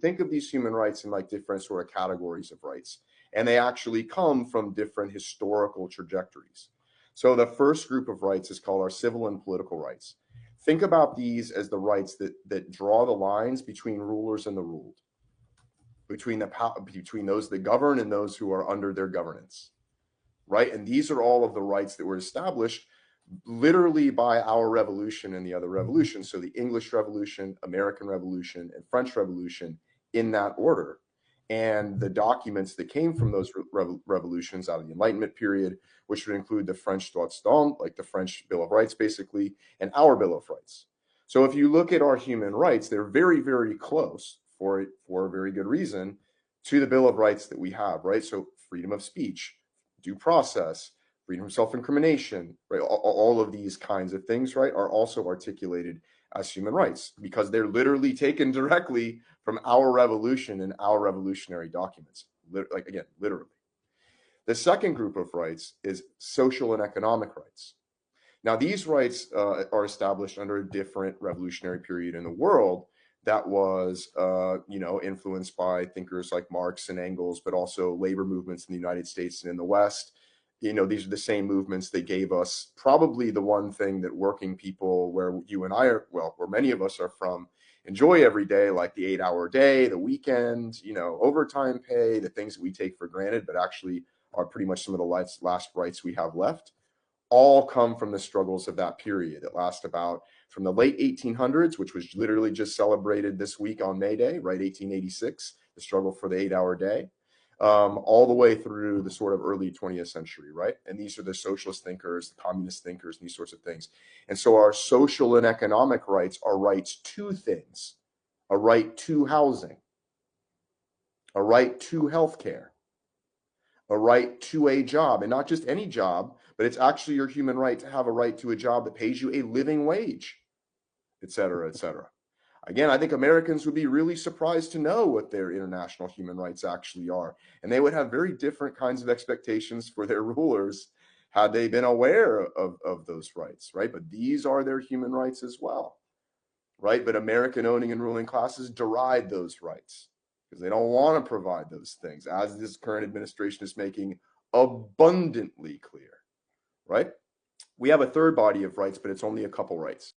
think of these human rights in like different sort of categories of rights, and they actually come from different historical trajectories. So the first group of rights is called our civil and political rights. Think about these as the rights that draw the lines between rulers and the ruled, between those that govern and those who are under their governance, right? And these are all of the rights that were established literally by our revolution and the other revolutions. So the English Revolution, American Revolution, and French Revolution in that order. And the documents that came from those revolutions out of the Enlightenment period, which would include the French droits de l'homme, like the French Bill of Rights, basically, and our Bill of Rights. So if you look at our human rights, they're very, very close for a very good reason to the Bill of Rights that we have, right? So freedom of speech, due process, freedom of self-incrimination, right? All of these kinds of things, right, are also articulated as human rights because they're literally taken directly from our revolution and our revolutionary documents. Like, again, literally. The second group of rights is social and economic rights. Now, these rights are established under a different revolutionary period in the world that was, influenced by thinkers like Marx and Engels, but also labor movements in the United States and in the West. These are the same movements that gave us probably the one thing that working people, where you and I are, well, where many of us are from, enjoy every day, like the 8-hour day, the weekend, overtime pay, the things that we take for granted, but actually are pretty much some of the last rights we have left, all come from the struggles of that period that last about from the late 1800s, which was literally just celebrated this week on May Day, right? 1886, the struggle for the 8-hour day, all the way through the sort of early 20th century, right? And these are the socialist thinkers, the communist thinkers, and these sorts of things. And so our social and economic rights are rights to things: a right to housing, a right to healthcare, a right to a job, and not just any job, but it's actually your human right to have a right to a job that pays you a living wage, et cetera, et cetera. Again, I think Americans would be really surprised to know what their international human rights actually are. And they would have very different kinds of expectations for their rulers had they been aware of those rights, right? But these are their human rights as well, right? But American owning and ruling classes deride those rights because they don't want to provide those things, as this current administration is making abundantly clear, right? We have a third body of rights, but it's only a couple rights.